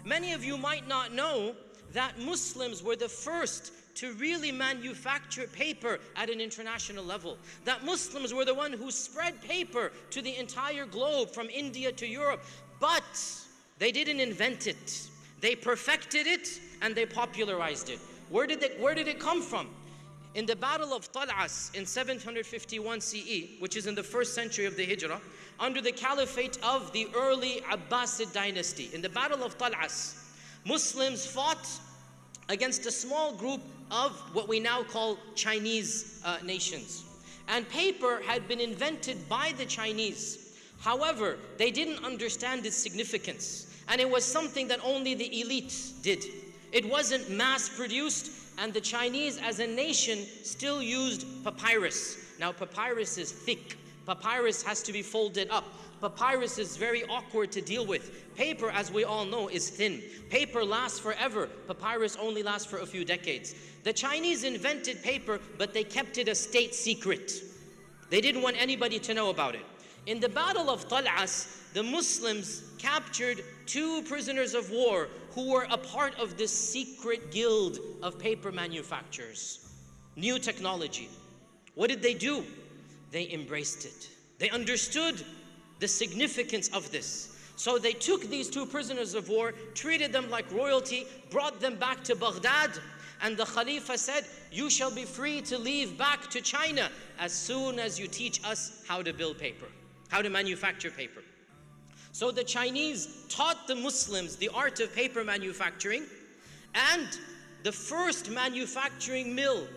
Many of you might not know that Muslims were the first to really manufacture paper at an international level. That Muslims were the one who spread paper to the entire globe from India to Europe. But they didn't invent it. They perfected it and they popularized it. Where did it come from? In the Battle of Tal'as in 751 CE, which is in the 1st century of the Hijrah, under the caliphate of the early Abbasid dynasty, in the Battle of Tal'as, Muslims fought against a small group of what we now call Chinese nations. And paper had been invented by the Chinese. However, they didn't understand its significance. And it was something that only the elite did. It wasn't mass produced, and the Chinese as a nation still used papyrus. Now papyrus is thick. Papyrus has to be folded up. Papyrus is very awkward to deal with. Paper, as we all know, is thin. Paper lasts forever. Papyrus only lasts for a few decades. The Chinese invented paper, but they kept it a state secret. They didn't want anybody to know about it. In the Battle of Tal'as, the Muslims captured 2 prisoners of war who were a part of this secret guild of paper manufacturers. New technology. What did they do? They embraced it. They understood the significance of this. So they took these 2 prisoners of war, treated them like royalty, brought them back to Baghdad, and the Khalifa said, "You shall be free to leave back to China as soon as you teach us how to build paper, how to manufacture paper." So the Chinese taught the Muslims the art of paper manufacturing, and the first manufacturing mill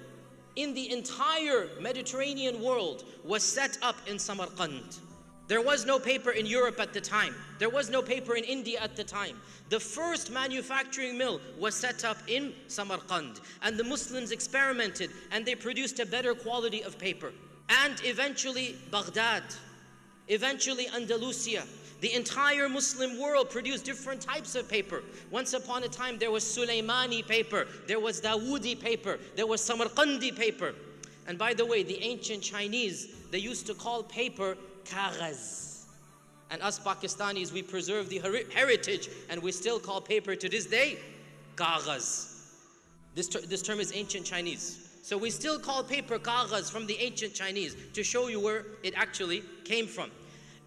in the entire Mediterranean world was set up in Samarkand. There was no paper in Europe at the time. There was no paper in India at the time. The first manufacturing mill was set up in Samarkand, and the Muslims experimented and they produced a better quality of paper. And eventually Baghdad, eventually Andalusia, the entire Muslim world produced different types of paper. Once upon a time there was Sulaimani paper, there was Dawoodi paper, there was Samarkandi paper. And by the way, the ancient Chinese, they used to call paper kaghaz. And us Pakistanis, we preserve the heritage and we still call paper to this day kaghaz. This term is ancient Chinese. So we still call paper kaghaz from the ancient Chinese to show you where it actually came from.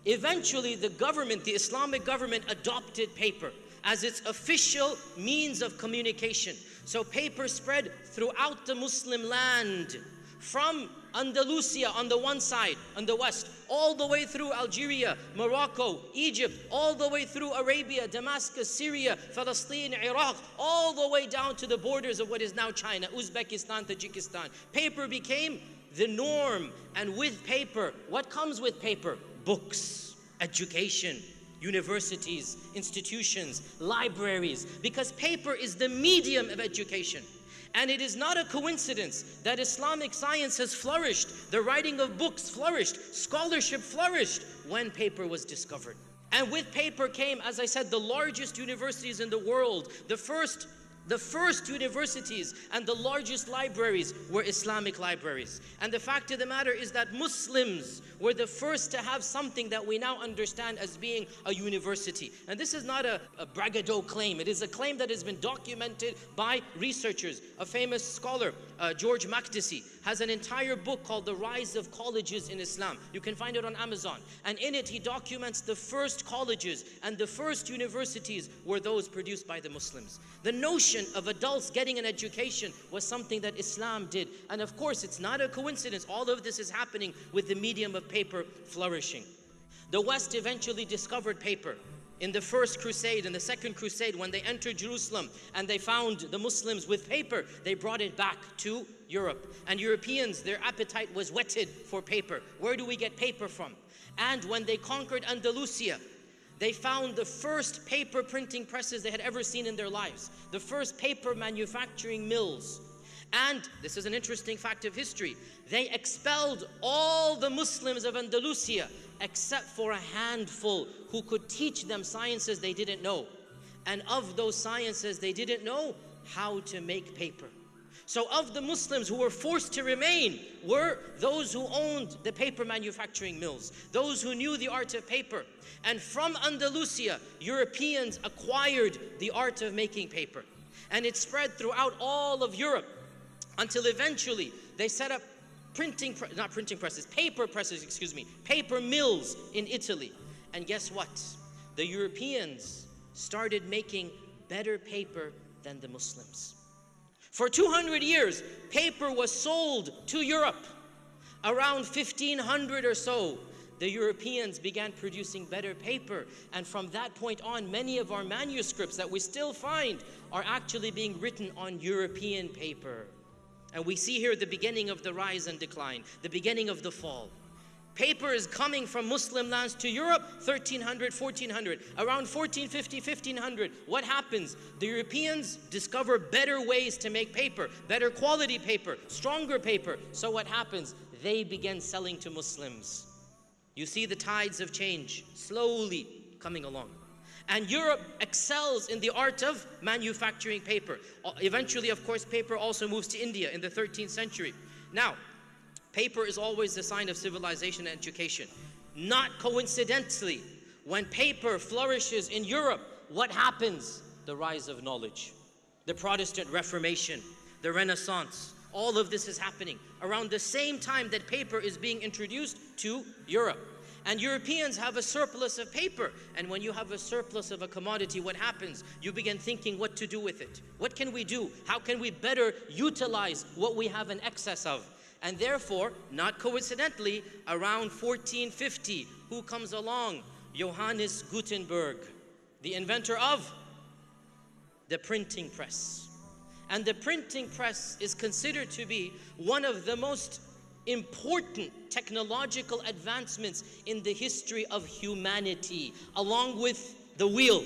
Eventually the government, the Islamic government, adopted paper as its official means of communication. So paper spread throughout the Muslim land, from Andalusia on the one side, on the west, all the way through Algeria, Morocco, Egypt, all the way through Arabia, Damascus, Syria, Palestine, Iraq, all the way down to the borders of what is now China, Uzbekistan, Tajikistan. Paper became the norm, and with paper, what comes with paper? Books, education, universities, institutions, libraries, because paper is the medium of education. And it is not a coincidence that Islamic science has flourished, the writing of books flourished, scholarship flourished when paper was discovered. And with paper came, as I said, the largest universities in the world. The first universities and the largest libraries were Islamic libraries. And the fact of the matter is that Muslims were the first to have something that we now understand as being a university. And this is not a braggadocio claim. It is a claim that has been documented by researchers. A famous scholar, George Makdisi, has an entire book called The Rise of Colleges in Islam. You can find it on Amazon. And in it he documents the first colleges and the first universities were those produced by the Muslims. The notion of adults getting an education was something that Islam did. And of course, it's not a coincidence. All of this is happening with the medium of paper flourishing. The West eventually discovered paper. In the first crusade and the second crusade, when they entered Jerusalem and they found the Muslims with paper, they brought it back to Europe. And Europeans, their appetite was whetted for paper. Where do we get paper from? And when they conquered Andalusia, they found the first paper printing presses they had ever seen in their lives, the first paper manufacturing mills. And this is an interesting fact of history. They expelled all the Muslims of Andalusia except for a handful who could teach them sciences they didn't know. And of those sciences they didn't know, how to make paper. So of the Muslims who were forced to remain were those who owned the paper manufacturing mills, those who knew the art of paper. And from Andalusia, Europeans acquired the art of making paper. And it spread throughout all of Europe until eventually they set up paper mills in Italy. And guess what? The Europeans started making better paper than the Muslims. For 200 years, paper was sold to Europe. Around 1500 or so, the Europeans began producing better paper. And from that point on, many of our manuscripts that we still find are actually being written on European paper. And we see here the beginning of the rise and decline, the beginning of the fall. Paper is coming from Muslim lands to Europe, 1300, 1400. Around 1450, 1500, what happens? The Europeans discover better ways to make paper, better quality paper, stronger paper. So what happens? They begin selling to Muslims. You see the tides of change slowly coming along. And Europe excels in the art of manufacturing paper. Eventually, of course, paper also moves to India in the 13th century. Now, paper is always a sign of civilization and education. Not coincidentally, when paper flourishes in Europe, what happens? The rise of knowledge. The Protestant Reformation, the Renaissance, all of this is happening around the same time that paper is being introduced to Europe. And Europeans have a surplus of paper. And when you have a surplus of a commodity, what happens? You begin thinking what to do with it. What can we do? How can we better utilize what we have in excess of? And therefore, not coincidentally, around 1450, who comes along? Johannes Gutenberg, the inventor of the printing press. And the printing press is considered to be one of the most important technological advancements in the history of humanity, along with the wheel.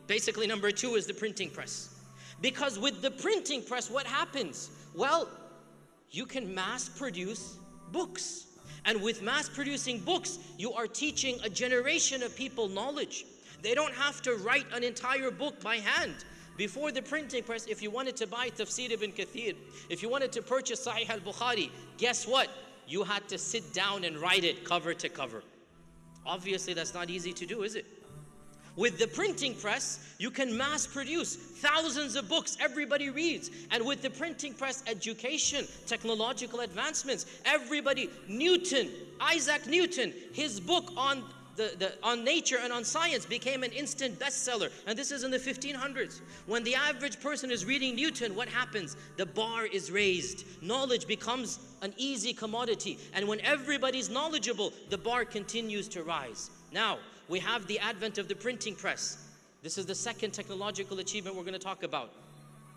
Basically, number two is the printing press. Because with the printing press, what happens? Well, you can mass produce books. And with mass producing books, you are teaching a generation of people knowledge. They don't have to write an entire book by hand. Before the printing press, if you wanted to buy Tafsir ibn Kathir, if you wanted to purchase Sahih al-Bukhari, guess what? You had to sit down and write it cover to cover. Obviously, that's not easy to do, is it? With the printing press, you can mass produce thousands of books everybody reads. And with the printing press, education, technological advancements, everybody, Isaac Newton, his book on on nature and on science became an instant bestseller. And this is in the 1500s. When the average person is reading Newton, what happens? The bar is raised. Knowledge becomes an easy commodity. And when everybody's knowledgeable, the bar continues to rise. Now, we have the advent of the printing press. This is the second technological achievement we're going to talk about.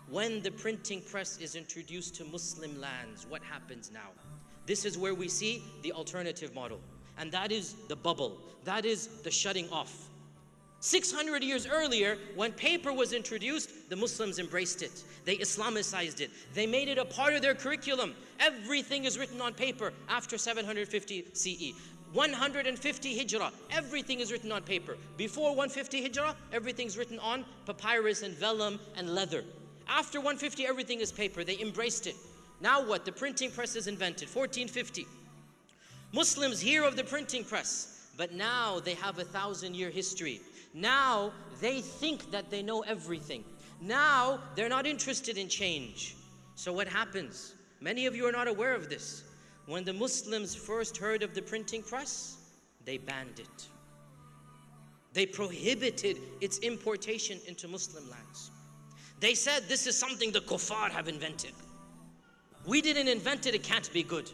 When the printing press is introduced to Muslim lands, what happens now? This is where we see the alternative model. And that is the bubble. That is the shutting off. 600 years earlier, when paper was introduced, the Muslims embraced it. They Islamicized it. They made it a part of their curriculum. Everything is written on paper after 750 CE. 150 Hijrah, everything is written on paper. Before 150 Hijrah, everything's written on papyrus and vellum and leather. After 150, everything is paper. They embraced it. Now what? The printing press is invented, 1450. Muslims hear of the printing press, but now they have a 1,000-year history. Now they think that they know everything. Now they're not interested in change. So what happens? Many of you are not aware of this. When the Muslims first heard of the printing press, they banned it. They prohibited its importation into Muslim lands. They said this is something the kuffar have invented. We didn't invent it, it can't be good.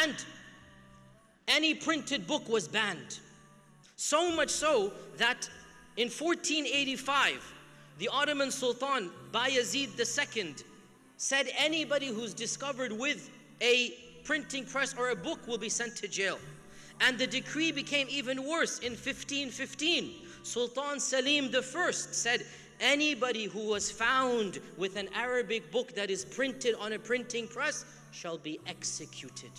And any printed book was banned. So much so that in 1485, the Ottoman Sultan Bayezid II said anybody who's discovered with a printing press or a book will be sent to jail. And the decree became even worse. In 1515, Sultan Salim I said anybody who was found with an Arabic book that is printed on a printing press shall be executed.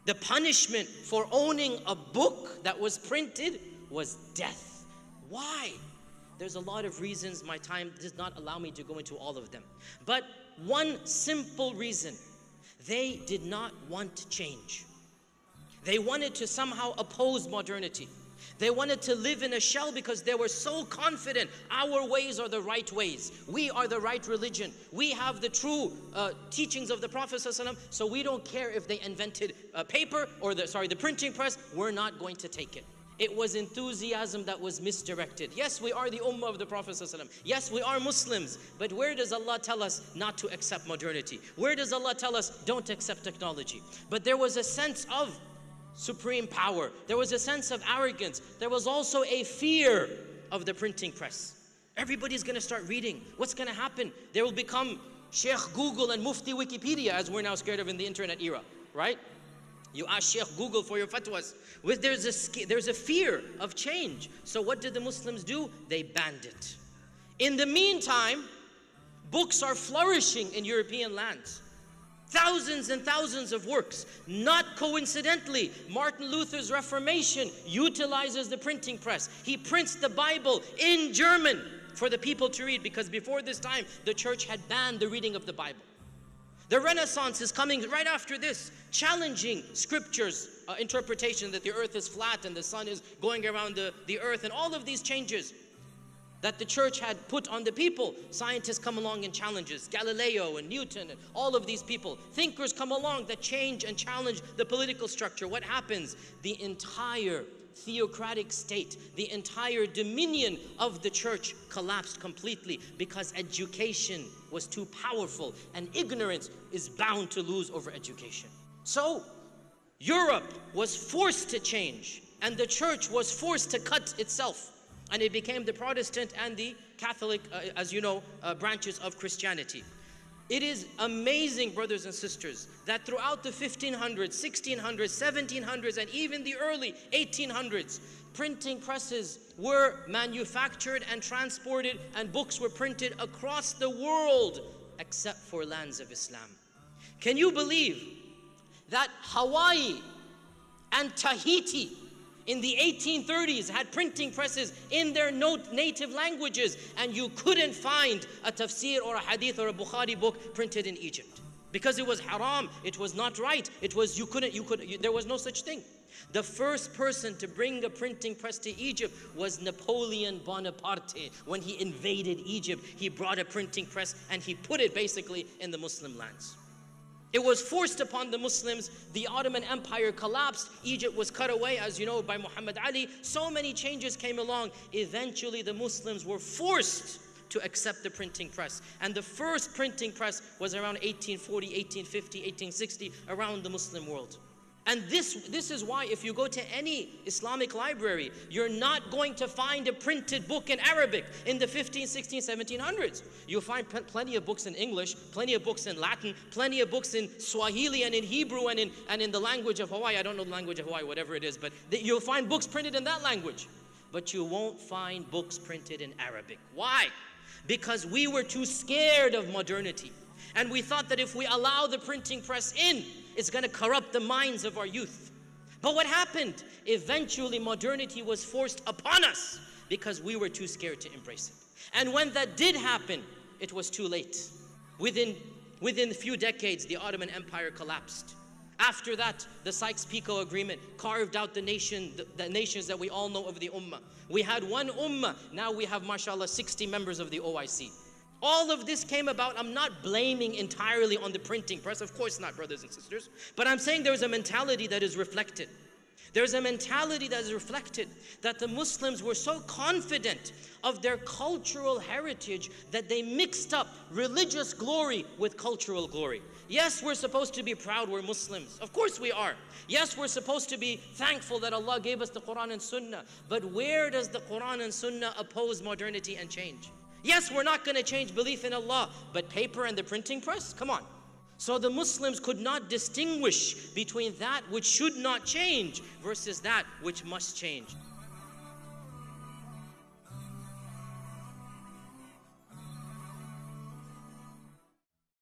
The punishment for owning a book that was printed was death. Why? There's a lot of reasons. My time does not allow me to go into all of them. But one simple reason. They did not want change. They wanted to somehow oppose modernity. They wanted to live in a shell because they were so confident our ways are the right ways. We are the right religion. We have the true teachings of the Prophet ﷺ, so we don't care if they invented paper or the printing press. We're not going to take it. It was enthusiasm that was misdirected. Yes, we are the ummah of the Prophet ﷺ. Yes, we are Muslims. But where does Allah tell us not to accept modernity? Where does Allah tell us don't accept technology? But there was a sense of supreme power. There was a sense of arrogance. There was also a fear of the printing press. Everybody's going to start reading. What's going to happen? There will become Sheikh Google and Mufti Wikipedia, as we're now scared of in the internet era, right? You ask Sheikh Google for your fatwas. There's a fear of change. So what did the Muslims do? They banned it. In the meantime, books are flourishing in European lands. Thousands and thousands of works. Not coincidentally, Martin Luther's Reformation utilizes the printing press. He prints the Bible in German for the people to read, because before this time, the church had banned the reading of the Bible. The Renaissance is coming right after this, challenging scriptures, interpretation that the earth is flat and the sun is going around the earth, and all of these changes that the church had put on the people. Scientists come along and challenges, Galileo and Newton and all of these people. Thinkers come along that change and challenge the political structure. What happens? The entire theocratic state, the entire dominion of the church collapsed completely, because education was too powerful, and ignorance is bound to lose over education. So Europe was forced to change, and the church was forced to cut itself. And it became the Protestant and the Catholic, as you know, branches of Christianity. It is amazing, brothers and sisters, that throughout the 1500s, 1600s, 1700s, and even the early 1800s, printing presses were manufactured and transported, and books were printed across the world, except for lands of Islam. Can you believe that Hawaii and Tahiti in the 1830s had printing presses in their native languages, and you couldn't find a tafsir or a hadith or a Bukhari book printed in Egypt? Because it was haram, it was not right, it was, there was no such thing. The first person to bring a printing press to Egypt was Napoleon Bonaparte. When he invaded Egypt, he brought a printing press and he put it basically in the Muslim lands. It was forced upon the Muslims. The Ottoman Empire collapsed. Egypt was cut away, as you know, by Muhammad Ali. So many changes came along. Eventually, the Muslims were forced to accept the printing press. And the first printing press was around 1840, 1850, 1860, around the Muslim world. And this is why if you go to any Islamic library, you're not going to find a printed book in Arabic in the 15, 16, 1700s. You'll find plenty of books in English, plenty of books in Latin, plenty of books in Swahili and in Hebrew and in the language of Hawaii. I don't know the language of Hawaii, whatever it is, but you'll find books printed in that language. But you won't find books printed in Arabic. Why? Because we were too scared of modernity. And we thought that if we allow the printing press in, it's going to corrupt the minds of our youth. But what happened? Eventually modernity was forced upon us because we were too scared to embrace it. And when that did happen, it was too late. Within a few decades, the Ottoman Empire collapsed. After that, the Sykes-Picot Agreement carved out the nations that we all know of the Ummah. We had one Ummah, now we have, mashallah, 60 members of the OIC. All of this came about. I'm not blaming entirely on the printing press, of course not, brothers and sisters, but I'm saying there's a mentality that is reflected. There's a mentality that is reflected that the Muslims were so confident of their cultural heritage that they mixed up religious glory with cultural glory. Yes, we're supposed to be proud we're Muslims. Of course we are. Yes, we're supposed to be thankful that Allah gave us the Quran and Sunnah. But where does the Quran and Sunnah oppose modernity and change? Yes, we're not going to change belief in Allah, but paper and the printing press? Come on. So the Muslims could not distinguish between that which should not change versus that which must change.